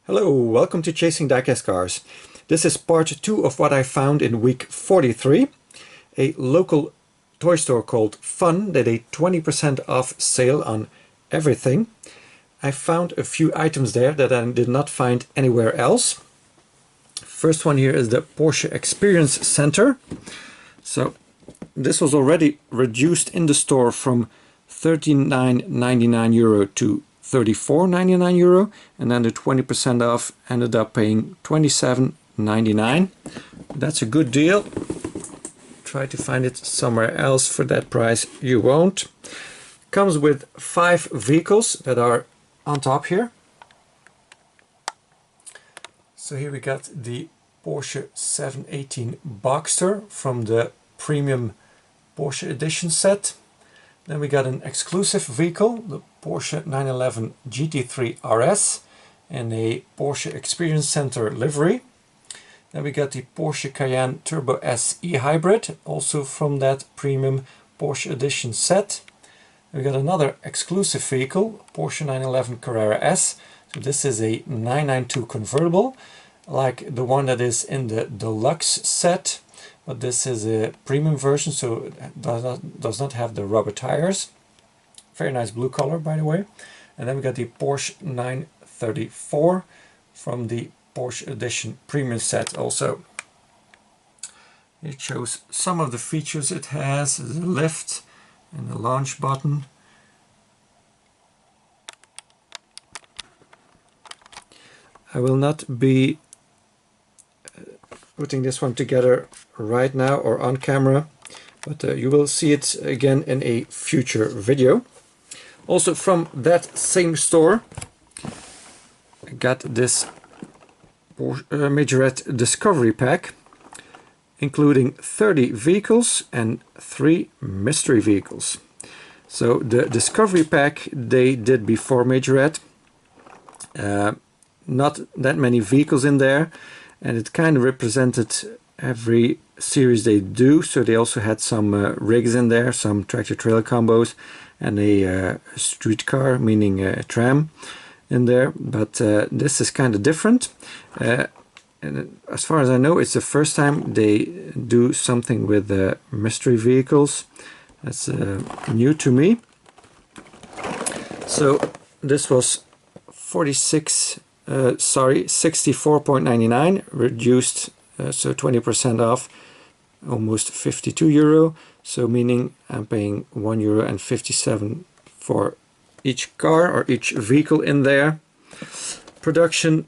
Hello, welcome to Chasing Diecast Cars. This is part 2 of what I found in week 43. A local toy store called Fun did a 20% off sale on everything. I found a few items there that I did not find anywhere else. First one here is the Porsche Experience Center. So this was already reduced in the store from €39.99 to €34.99, and then the 20% off ended up paying $27.99. That's a good deal. Try to find it somewhere else for that price, you won't. Comes with 5 vehicles that are on top here. So here we got the Porsche 718 Boxster from the premium Porsche edition set. Then we got an exclusive vehicle, the Porsche 911 GT3 RS, and a Porsche Experience Center livery. Then we got the Porsche Cayenne Turbo S e-hybrid, also from that premium Porsche edition set. We got another exclusive vehicle, Porsche 911 Carrera S. So this is a 992 convertible, like the one that is in the deluxe set. But this is a premium version, so it does not have the rubber tires. Very nice blue color, by the way. And then we got the Porsche 934 from the Porsche Edition premium set also. It shows some of the features it has, the lift and the launch button. I will not be putting this one together right now or on camera, but you will see it again in a future video. Also from that same store I got this Majorette Discovery Pack, including 30 vehicles and 3 mystery vehicles. So the Discovery Pack they did before Majorette. Not that many vehicles in there, and it kind of represented every series they do. So they also had some rigs in there, some tractor-trailer combos, and a streetcar, meaning a tram, in there. But this is kind of different. And as far as I know, it's the first time they do something with mystery vehicles. That's new to me. So this was 64.99, reduced, so 20% off, almost €52. So meaning I'm paying €1.57 for each car or each vehicle in there. Production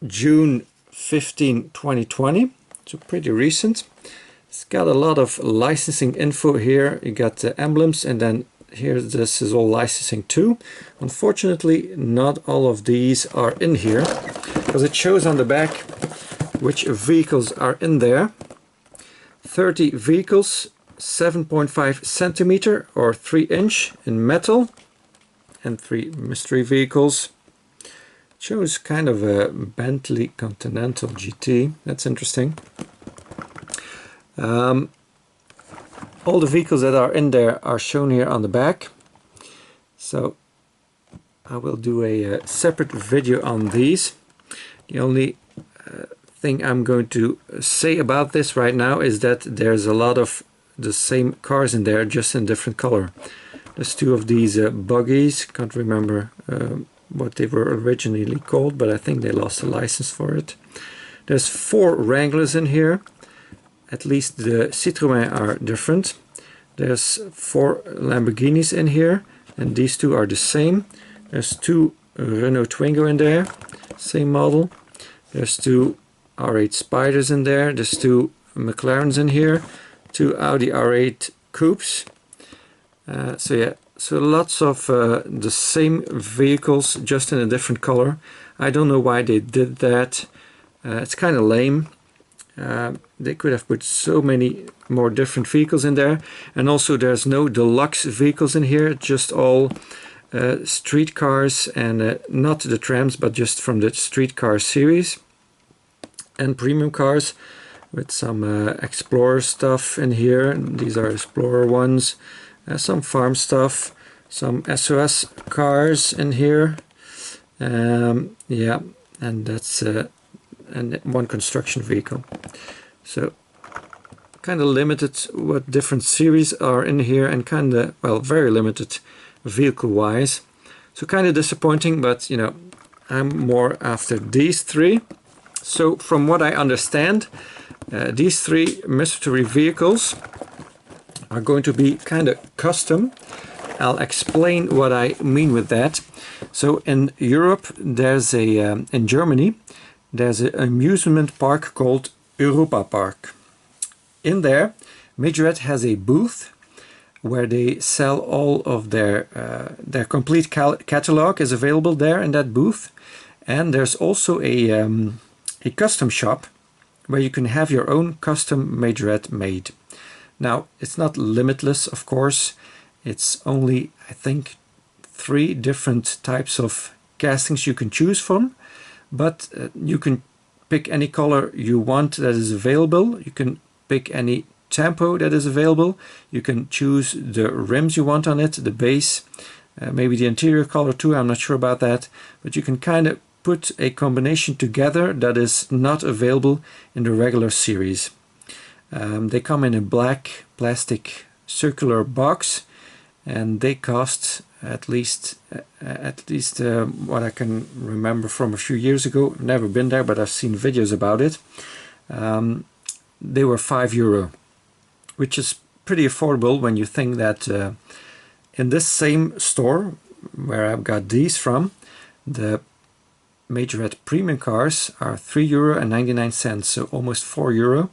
June 15, 2020, so pretty recent. It's got a lot of licensing info here. You got the emblems, and then here this is all licensing too. Unfortunately, not all of these are in here, because it shows on the back which vehicles are in there. 30 vehicles, 7.5 centimeter or 3 inch in metal, and 3 mystery vehicles. Shows kind of a Bentley Continental Gt. That's interesting. All the vehicles that are in there are shown here on the back. So I will do a separate video on these. The only thing I'm going to say about this right now is that there's a lot of the same cars in there, just in different color. There's 2 of these buggies. Can't remember what they were originally called, but I think they lost the license for it. There's 4 Wranglers in here. At least the Citroën are different. There's 4 Lamborghinis in here, and these 2 are the same. There's 2 Renault Twingo in there, same model. There's 2 R8 Spiders in there. There's 2 McLarens in here, 2 Audi R8 Coupes. So yeah, so lots of the same vehicles, just in a different color. I don't know why they did that. It's kind of lame. They could have put so many more different vehicles in there. And also there's no deluxe vehicles in here, just all street cars, and not the trams, but just from the streetcar series. And premium cars with some Explorer stuff in here. These are Explorer ones. Some farm stuff, some SOS cars in here. Yeah, and that's and one construction vehicle. So kind of limited what different series are in here, and kind of, well, very limited vehicle wise. So kind of disappointing, but you know, I'm more after these three. So from what I understand, these three mystery vehicles are going to be kind of custom. I'll explain what I mean with that. So in Europe, there's a in Germany, there's an amusement park called Europa Park. In there, Majorette has a booth where they sell all of their complete catalog is available there in that booth. And there's also a custom shop where you can have your own custom Majorette made. Now, it's not limitless, of course. It's only, I think, 3 different types of castings you can choose from, but you can pick any color you want that is available. You can pick any tempo that is available. You can choose the rims you want on it, the base, maybe the interior color too, I'm not sure about that, but you can kind of put a combination together that is not available in the regular series. They come in a black plastic circular box, and they cost at least what I can remember from a few years ago. I've never been there, but I've seen videos about it. They were €5, which is pretty affordable when you think that in this same store where I've got these from, the Majorette premium cars are €3.99, so almost €4.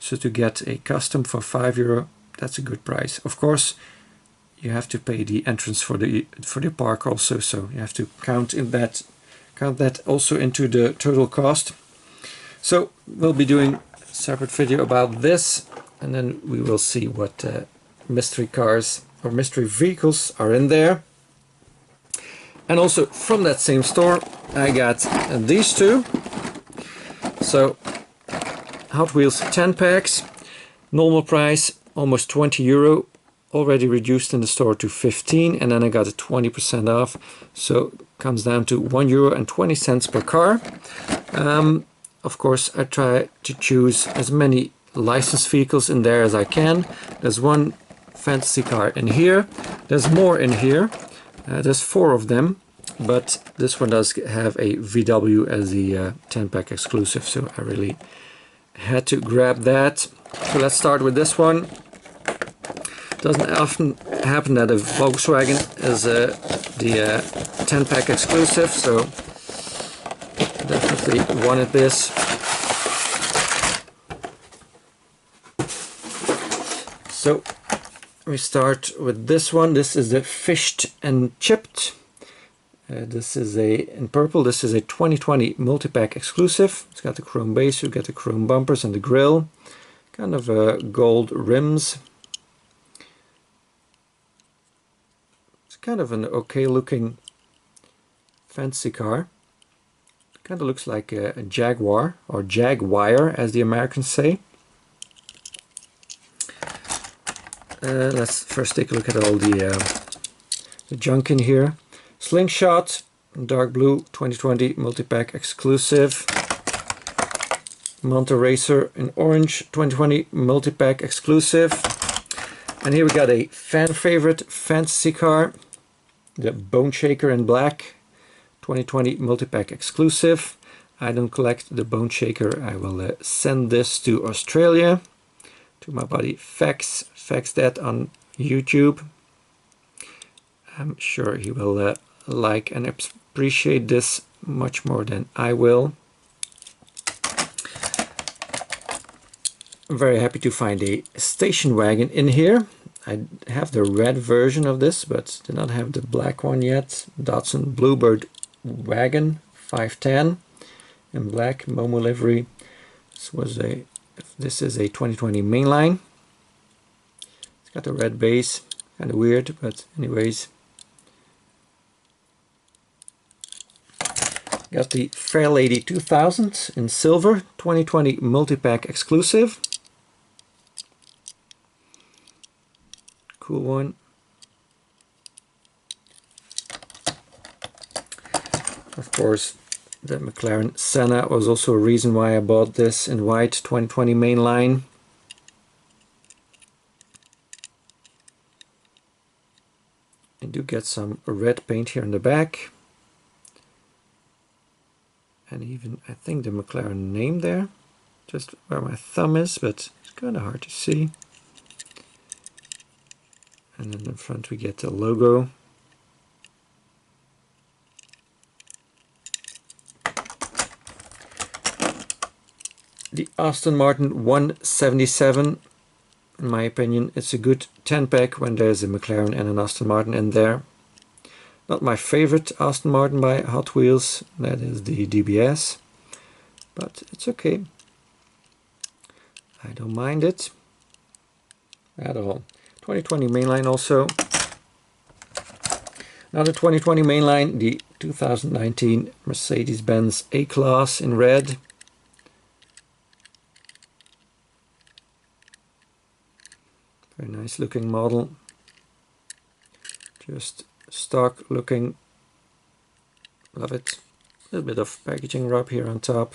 So to get a custom for €5, that's a good price. Of course, you have to pay the entrance for the park also, so you have to count that also into the total cost. So we'll be doing a separate video about this, and then we will see what mystery cars or mystery vehicles are in there. And also from that same store I got these two. So Hot Wheels 10 packs, normal price almost €20, already reduced in the store to 15, and then I got a 20% off, so it comes down to €1.20 per car. Of course, I try to choose as many licensed vehicles in there as I can. There's one fantasy car in here, there's more in here, there's 4 of them, but this one does have a VW as the 10-pack exclusive, so I really had to grab that. So let's start with this one. Doesn't often happen that a Volkswagen is the 10-pack exclusive, so definitely wanted this. So we start with this one. This is the Fished and Chipped. This is in purple. This is a 2020 multi-pack exclusive. It's got the chrome base, you get the chrome bumpers and the grille, kind of gold rims. It's kind of an okay looking fancy car. Kind of looks like a Jaguar, or Jaguar as the Americans say. Let's first take a look at all the junk in here. Slingshot, dark blue, 2020 multi-pack exclusive. Monte Racer in orange, 2020 multi-pack exclusive. And here we got a fan favorite fantasy car, the Bone Shaker in black, 2020 multi-pack exclusive. I don't collect the Bone Shaker. I will send this to Australia, to my buddy Fax that on YouTube. I'm sure he will like and appreciate this much more than I will. I'm very happy to find a station wagon in here. I have the red version of this, but do not have the black one yet. Datsun Bluebird wagon 510 in black, Momo livery. This is a 2020 mainline. It's got a red base, kind of weird, but anyways. Got the Fairlady 2000 in silver, 2020 multi-pack exclusive. Cool one. Of course, the McLaren Senna was also a reason why I bought this in white 2020 mainline. I do get some red paint here in the back. And even, I think, the McLaren name there. Just where my thumb is, but it's kind of hard to see. And then in front we get the logo. The Aston Martin 177, in my opinion, it's a good 10-pack when there's a McLaren and an Aston Martin in there. Not my favorite Aston Martin by Hot Wheels, that is the DBS, but it's okay. I don't mind it at all. 2020 mainline also. Another 2020 mainline, the 2019 Mercedes-Benz A-Class in red. Very nice looking model. Just stock looking. Love it. A little bit of packaging rub here on top.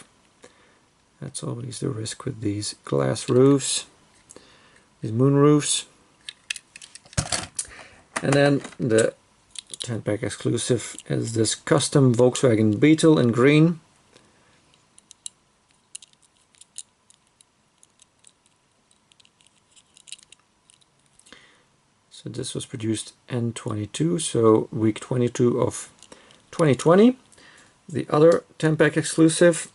That's always the risk with these glass roofs, these moon roofs. And then the 10-pack exclusive is this custom Volkswagen Beetle in green. So this was produced N22, so week 22 of 2020. The other 10-pack exclusive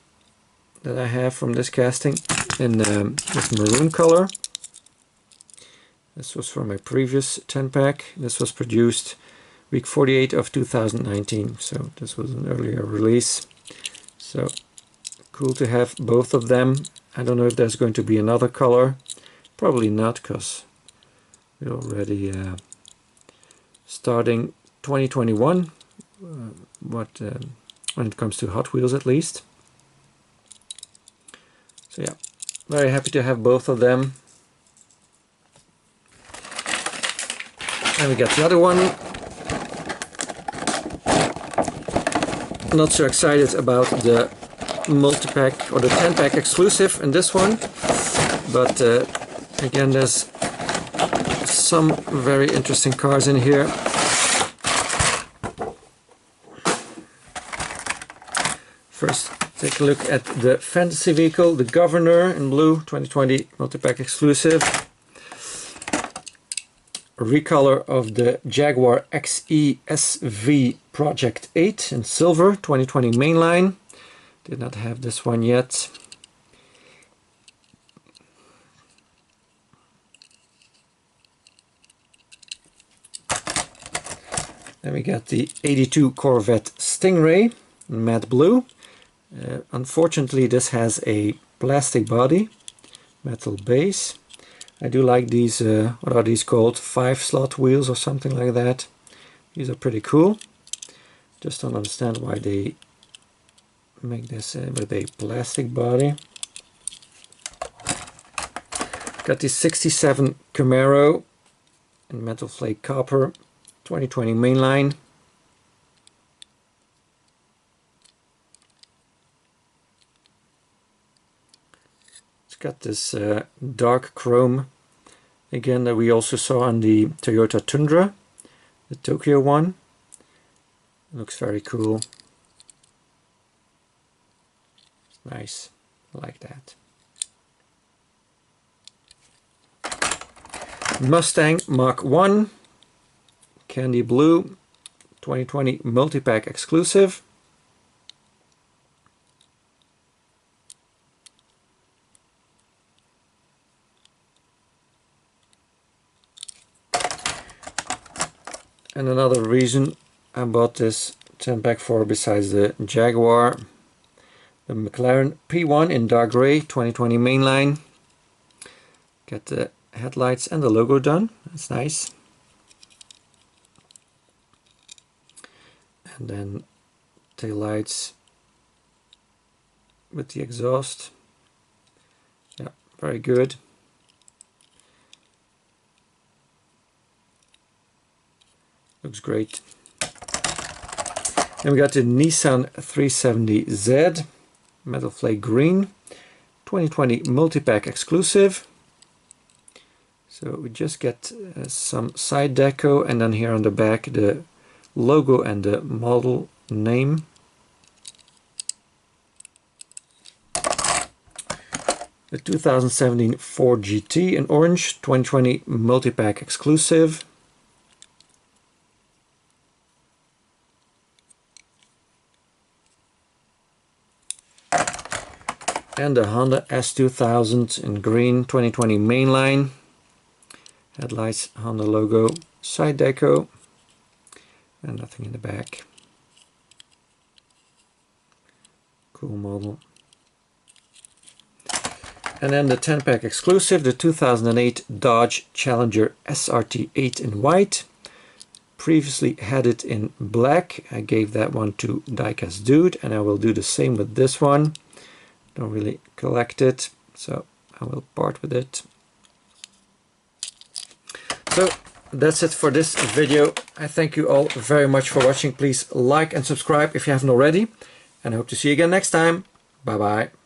that I have from this casting in this maroon color. This was from my previous 10-pack. This was produced week 48 of 2019, so this was an earlier release. So cool to have both of them. I don't know if there's going to be another color. Probably not, because we're already starting 2021, when it comes to Hot Wheels at least. So yeah, very happy to have both of them. And we got the other one. Not so excited about the multi-pack or the 10-pack exclusive in this one, but again, there's some very interesting cars in here. First, take a look at the fantasy vehicle, the Governor in blue, 2020 multi-pack exclusive. A recolor of the Jaguar XE SV Project 8 in silver, 2020 mainline. Did not have this one yet. Then we got the 82 Corvette Stingray in matte blue. Unfortunately, this has a plastic body, metal base. I do like these, what are these called? 5-slot wheels or something like that. These are pretty cool. Just don't understand why they make this with a plastic body. Got the 67 Camaro in metal flake copper, 2020 mainline. It's got this dark chrome again that we also saw on the Toyota Tundra, the Tokyo one. Looks very cool. Nice, I like that. Mustang Mach 1, candy blue, 2020 multi-pack exclusive. And another reason I bought this 10-pack for, besides the Jaguar, the McLaren P1 in dark gray, 2020 mainline. Get the headlights and the logo done, that's nice. And then tail lights with the exhaust. Yeah, very good. Looks great. Then we got the Nissan 370Z, metal flake green, 2020 multi-pack exclusive. So we just get some side deco, and then here on the back the logo and the model name. The 2017 Ford GT in orange, 2020 multi-pack exclusive. And the Honda S2000 in green, 2020 mainline. Headlights, Honda logo, side deco, and nothing in the back. Cool model. And then the 10-pack exclusive, the 2008 Dodge Challenger SRT 8 in white. Previously had it in black. I gave that one to Diecast Dude, and I will do the same with this one. Don't really collect it, so I will part with it. So that's it for this video. I thank you all very much for watching. Please like and subscribe if you haven't already, and I hope to see you again next time. Bye bye.